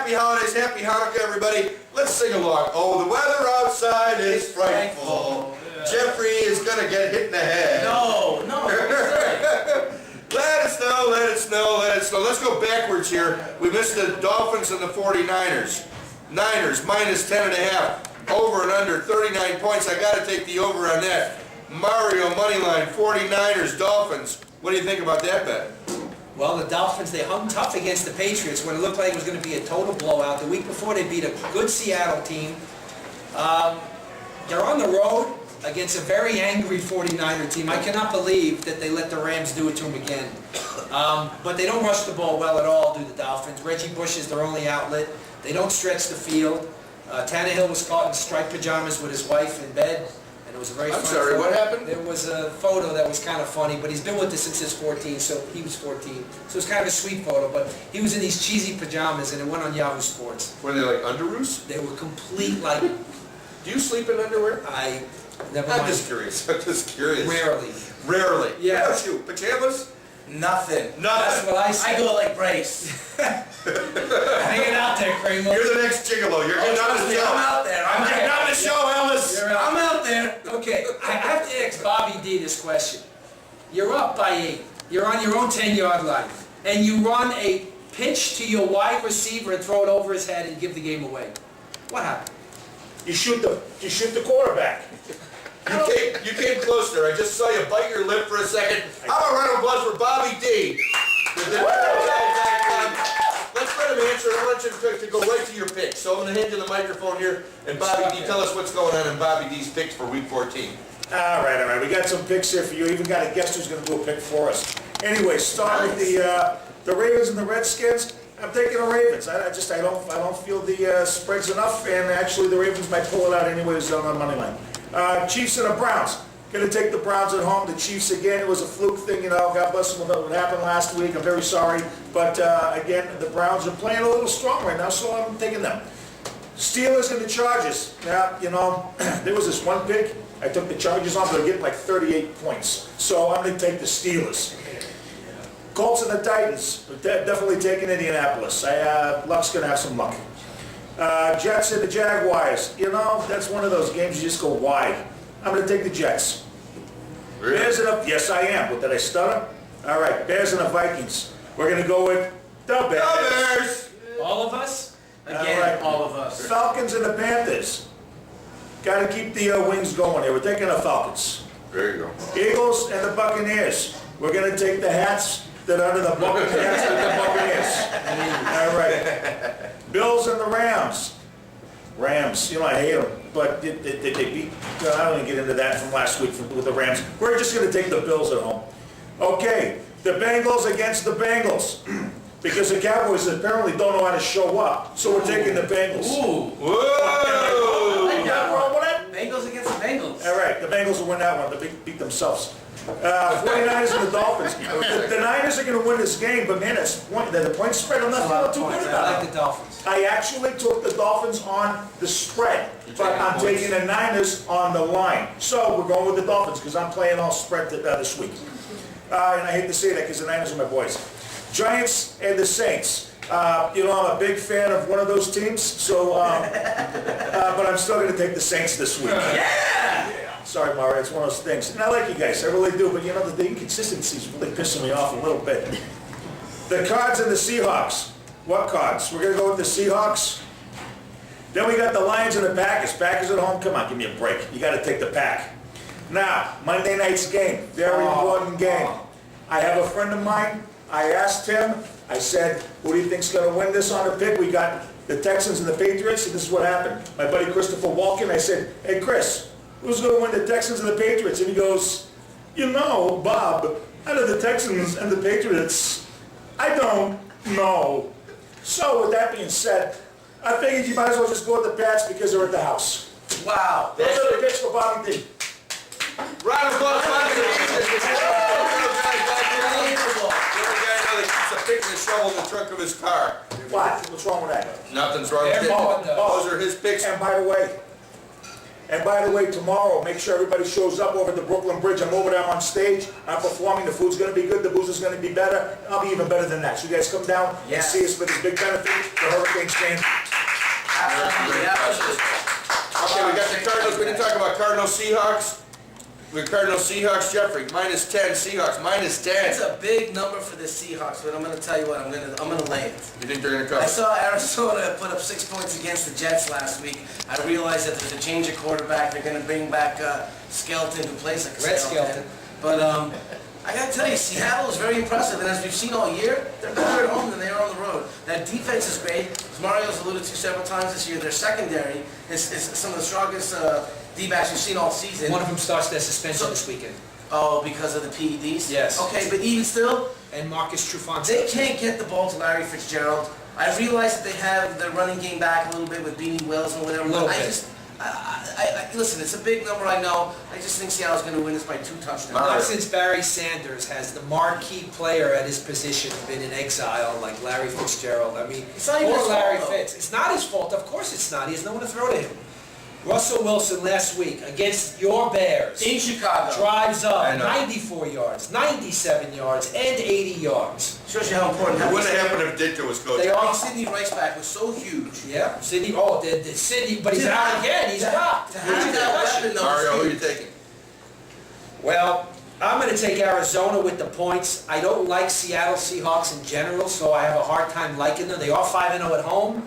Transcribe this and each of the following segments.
happy holidays, happy Hanukkah, everybody. Let's sing along. Oh, the weather outside is frightful. Jeffrey is going to get hit in the head. No. Let it snow, let it snow, let it snow. Let's go backwards here. We missed the Dolphins and the 49ers. Niners, minus 10.5. Over and under, 39 points. I got to take the over on that. Mario, moneyline, 49ers, Dolphins. What do you think about that bet? Well, the Dolphins, they hung tough against the Patriots when it looked like it was going to be a total blowout. The week before, they beat a good Seattle team. They're on the road against a very angry 49er team. I cannot believe that they let the Rams do it to them again. But they don't rush the ball well at all, do the Dolphins. Reggie Bush is their only outlet. They don't stretch the field. Tannehill was caught in striped pajamas with his wife in bed, and it was a very I'm funny sorry, photo. what happened? There was a photo that was kind of funny, but he's been with this since his 14, so he was 14. So it's kind of a sweet photo, but he was in these cheesy pajamas, and it went on Yahoo Sports. Were they like underoos? They were complete, like, Do you sleep in underwear? never I'm mind. just curious. I'm just curious. Rarely. Rarely. Yeah. What about you? Pajamas? Nothing. That's what I say. I go like Brace. Hanging out there, Kramer. You're the next gigolo. You're getting on the show. I'm out there. I'm getting on the show, Ellis. I'm out there. Okay, I have to ask Bobby D this question. You're up by 8. You're on your own 10-yard line. And you run a pitch to your wide receiver and throw it over his head and give the game away. What happened? You shoot the quarterback. You came close there. I just saw you bite your lip for a second. How about a round of applause for Bobby D? Let's let him answer. I want you to go right to your pick. So I'm going to hand you the microphone here. And Bobby D, tell us what's going on in Bobby D's picks for Week 14. All right. We got some picks here for you. Even got a guest who's going to do a pick for us. Anyway, start with the Ravens and the Redskins. I'm taking the Ravens. I don't feel the spreads enough, and actually the Ravens might pull it out anyways on the money line. Chiefs and the Browns. Going to take the Browns at home. The Chiefs, again, it was a fluke thing, you know. God bless them with what happened last week. I'm very sorry. But, again, the Browns are playing a little strong right now, so I'm taking them. Steelers and the Chargers. Now, you know, there was this one pick. I took the Chargers on, but they're getting like 38 points. So I'm going to take the Steelers. Colts and the Titans. Definitely taking Indianapolis. Luck's going to have some luck. Jets and the Jaguars. You know, that's one of those games you just go wide. I'm going to take the Jets. Really? Bears and the, yes, I am. But did I stutter? All right, Bears and the Vikings. We're going to go with the Bears. The Bears! All of us? Again, all of us. Falcons and the Panthers. Got to keep the wings going here. We're taking the Falcons. There you go. Eagles and the Buccaneers. We're going to take the hats that are under the Buccaneers. All right. Bills and the Rams. Rams, you know, I hate them, but they beat, I don't even get into that from last week with the Rams. We're just going to take the Bills at home. Okay, the Bengals against the Bengals. Because the Cowboys apparently don't know how to show up, so we're taking the Bengals. Ooh. Whoa! I like that Wrong one. with that? Bengals against the Bengals. All right, the Bengals will win that one. They beat themselves. 49ers and the Dolphins. The Niners are going to win this game, but man, the point spread, I'm not feeling too good I about like it. the Dolphins. I actually took the Dolphins on the spread, but I'm taking the Niners on the line. So we're going with the Dolphins because I'm playing all spread this week. And I hate to say that because the Niners are my boys. Giants and the Saints. You know, I'm a big fan of one of those teams, so but I'm still going to take the Saints this week. Yeah! Sorry, Mario, it's one of those things. And I like you guys, I really do, but you know, the inconsistency is really pissing me off a little bit. The Cards and the Seahawks. What Cards? We're going to go with the Seahawks. Then we got the Lions and the Packers. Packers at home, come on, give me a break. You got to take the Pack. Now, Monday night's game, very important game. I have a friend of mine, I asked him, I said, who do you think's going to win this on a pick? We got the Texans and the Patriots, and this is what happened. My buddy Christopher Walken, I said, hey Chris, who's going to win the Texans and the Patriots? And he goes, you know, Bob, out of the Texans and the Patriots, I don't know. So with that being said, I figured you might as well just go with the Pats because they're at the house. Wow. Those are the picks for Bobby D. Round of applause for Bobby D. Unbelievable. Keeps a pick and a shovel in the trunk of his car. What? What's wrong with that? Nothing's wrong with it. Everyone does. Those are his picks. And by the way, And by the way, tomorrow, make sure everybody shows up over at the Brooklyn Bridge. I'm over there, I'm on stage, I'm performing, the food's gonna be good, the booze is gonna be better, I'll be even better than that. So you guys come down and Yes. see us for this big benefit, the Hurricanes game. Absolutely, absolutely. Okay, we got the Cardinals, we didn't talk about Cardinals Seahawks. We got Cardinals Seahawks, Jeffrey, -10, Seahawks, -10. It's a big number for the Seahawks, but I'm gonna tell you what, I'm gonna lay it. You think they're gonna I cover? saw Arizona put up 6 points against the Jets last week. I realized that there's a change of quarterback. They're gonna bring back Skelton, who plays like a Red skeleton. Skelton. But I gotta tell you, Seattle is very impressive, and as we've seen all year, they're better at home than they are on the road. That defense is great. As Mario's alluded to several times this year, their secondary is some of the strongest D-backs we've seen all season. One of them starts their suspension this weekend. Oh, because of the PEDs? Yes. Okay, but even still, And Marcus Trufant. they can't get the ball to Larry Fitzgerald. I realize that they have their running game back a little bit with Beanie Wells and whatever, Little but I bit. just, listen, it's a big number, I know. I just think Seattle's gonna win this by 2 touchdowns. Not since Barry Sanders has the marquee player at his position been in exile like Larry Fitzgerald. I mean, It's not even poor his fault, Larry though. Fitz. It's not his fault. Of course it's not. He has no one to throw to him. Russell Wilson last week against your Bears In Chicago. drives I up know. 94 yards, 97 yards, and 80 yards. Shows you how important What would have having happened if Ditka was coaching? They are- Having Sidney Rice back was so huge. Yeah, Sidney. Oh, the Sidney, but he's out again. He's dropped. To have that weapon, though, Mario, who are is you huge. taking? Well, I'm going to take Arizona with the points. I don't like Seattle Seahawks in general, so I have a hard time liking them. They are 5-0 at home.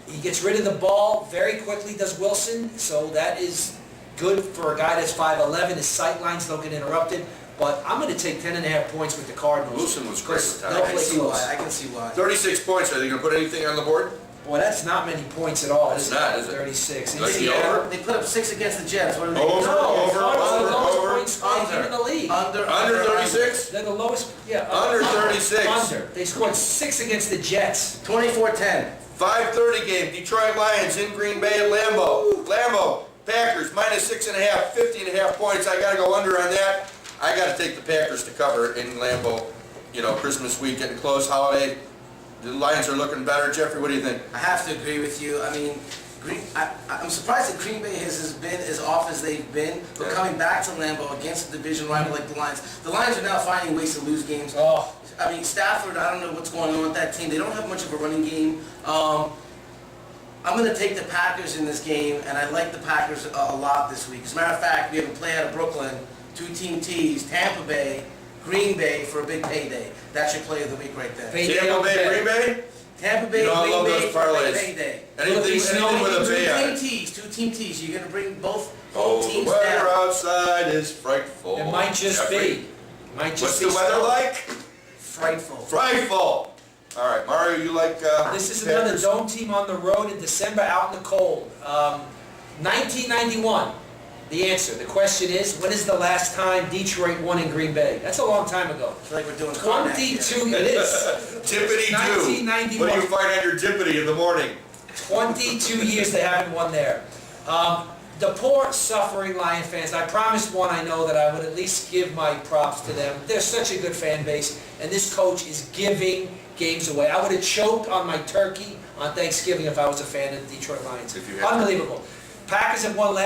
He gets rid of the ball very quickly, does Wilson, so that is good for a guy that's 5'11". His sight lines don't get interrupted. But I'm going to take 10.5 points with the Cardinals. Wilson was great with They'll that. I can play see close. why, I can see why. 36 points, are they gonna put anything on the board? Boy, that's not many points at all. It's not, is it? 36. Like the Seattle- over? They put up 6 against the Jets, what are they? Over, No, over, Cardinals are the lowest over. point scoring team in the league. Under 36? They're the lowest, yeah. Under 36. Under. They scored 6 against the Jets. 24-10. 5:30 game, Detroit Lions in Green Bay at Lambeau. Lambeau, Packers -6.5, 50.5 points. I gotta go under on that. I gotta take the Packers to cover in Lambeau. You know, Christmas week getting close, holiday. The Lions are looking better. Jeffrey, what do you think? I have to agree with you. I mean, I'm surprised that Green Bay has been as off as they've been, but Yeah. coming back to Lambeau against a division rival like the Lions. The Lions are now finding ways to lose games. Oh, I mean, Stafford, I don't know what's going on with that team. They don't have much of a running game. I'm going to take the Packers in this game, and I like the Packers a lot this week. As a matter of fact, we have a play out of Brooklyn, 2-team tees, Tampa Bay, Green Bay for a big payday. That's your play of the week right there. Payday Tampa on Bay, Bay. Green Bay? Tampa Bay, You know, I love Green Bay those for a parlays. big payday. Anything with a bay on it. 2-team tees, 2-team tees. You're going to bring both Oh, the teams weather down. outside is frightful. it might just Jeffrey, be. Might just What's be the weather snow. like? Frightful. Frightful. All right, Mario, you like This is another Packers? dome team on the road in December out in the cold. 1991. The answer. The question is, when is the last time Detroit won in Green Bay? That's a long time ago. I feel like we're doing Cognac here. 22, it is. Tippity do. 1991. What do you find on your tippity in the morning? 22 years they haven't won there. The poor, suffering Lion fans, I promised one I know that I would at least give my props to them. They're such a good fan base, and this coach is giving games away. I would have choked on my turkey on Thanksgiving if I was a fan of the Detroit Lions. If you had to. Unbelievable. Packers have won 9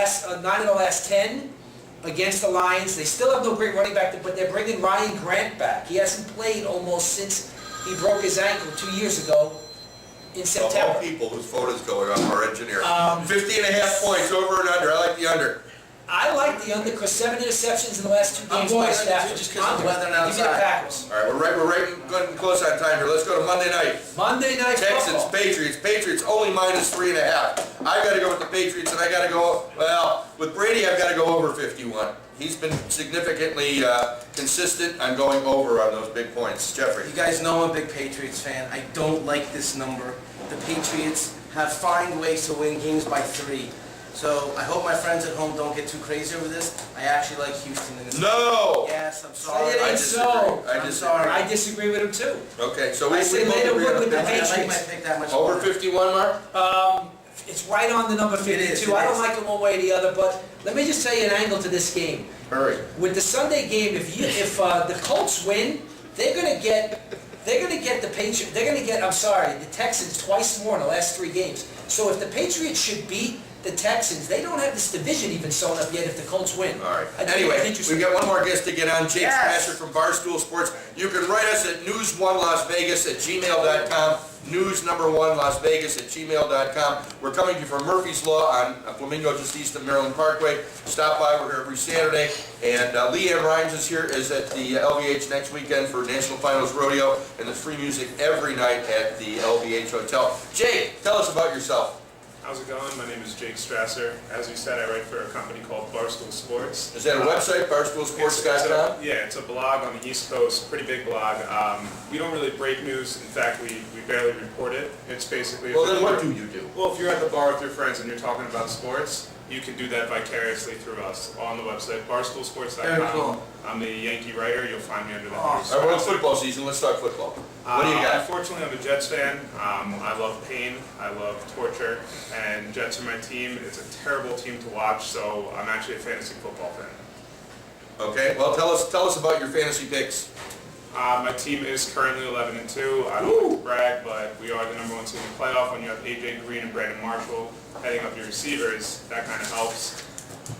of the last 10 against the Lions. They still have no great running back, but they're bringing Ryan Grant back. He hasn't played almost since he broke his ankle 2 years ago in Of September. all people whose photo's going on, our engineer. 50.5 points, over and under. I like the under. I like the under because 7 interceptions in the last 2 I'm games going by under, Stafford. too, just 'cause of the weather and Give me the outside. Packers. All right, we're right getting close on time here. Let's go to Monday night. Monday Night Texans, Football. Patriots only -3.5. I gotta go with the Patriots, and I gotta go, well, with Brady, I've gotta go over 51. He's been significantly consistent on going over on those big points. Jeffrey? You guys know I'm a big Patriots fan. I don't like this number. The Patriots have found ways to win games by 3. So I hope my friends at home don't get too crazy over this. I actually like Houston in this. No! Yes, I'm Say sorry. it I ain't disagree. so. I I'm disagree. sorry. I disagree with him too. Okay, so I we say both later agree we're on with the I like Patriots. my pick that much Over more. 51, Mark? It's right on the number 52. It is, I don't is. like them one way or the other, but let me just tell you an angle to this game. Hurry. With the Sunday game, if the Colts win, they're gonna get the Patriots. They're gonna get the Texans twice more in the last 3 games. So if the Patriots should beat the Texans, they don't have this division even sewn up yet if the Colts win. All right. I think Anyway, it's interesting. we've got one more guest to get on, Jake Yes. Strasser from Barstool Sports. You can write us at news1lasvegas@gmail.com, news1lasvegas@gmail.com. We're coming to you from Murphy's Law on Flamingo, just east of Maryland Parkway. Stop by, we're here every Saturday. And Leanne Rhymes is here, is at the LVH next weekend for National Finals Rodeo, and there's free music every night at the LVH Hotel. Jake, tell us about yourself. How's it going? My name is Jake Strasser. As you said, I write for a company called Barstool Sports. Is that a website, barstoolsports.com? Yeah, it's a blog on the East Coast, pretty big blog. We don't really break news. In fact, we barely report it. It's basically... Well, then what do you do? Well, if you're at the bar with your friends and you're talking about sports, you can do that vicariously through us on the website, barstoolsports.com. Very cool. I'm the Yankee writer. You'll find me under that. All right, well, it's football season, let's talk football. What do you got? Unfortunately, I'm a Jets fan. I love pain. I love torture. And Jets are my team. It's a terrible team to watch, so I'm actually a fantasy football fan. Okay, well, tell us about your fantasy picks. My team is currently 11-2. I don't like to brag, but we are the #1 seed in the playoff. When you have AJ Green and Brandon Marshall heading up your receivers, that kind of helps.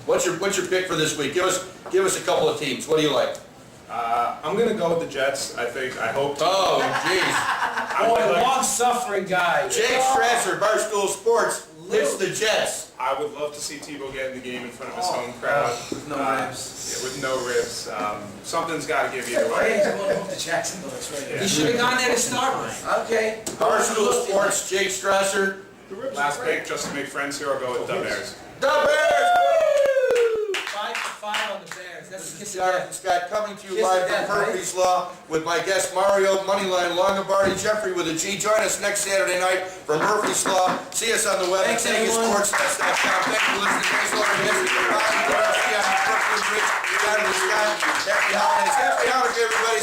What's your pick for this week? Give us a couple of teams. What do you like? I'm going to go with the Jets. I hope. Oh, jeez. I would like- Long-suffering guy. Jake Strasser, Barstool Sports, it's the Jets. I would love to see Tebow get in the game in front of his home crowd. With no ribs. Yeah, with no ribs. Something's got to give either Why way. ain't you going home to Jacksonville? That's right. He should have gone there to start with. Okay. Barstool Sports, Jake Strasser. Last pick, just to make friends here, I'll go with the Bears. The Bears! Woo! 5-5 on the Bears. That's a kiss of Jonathan death. Scott coming to you Kiss live of from death, right? Murphy's Law with my guest Mario Moneyline Longobardi, Jeffrey with a G. Join us next Saturday night for Murphy's Law. See us on the web at Thanks, everyone. VegasSportsNet.com. Thank you for listening. Thanks a lot for listening. Happy holidays. Happy Hanukkah, everybody.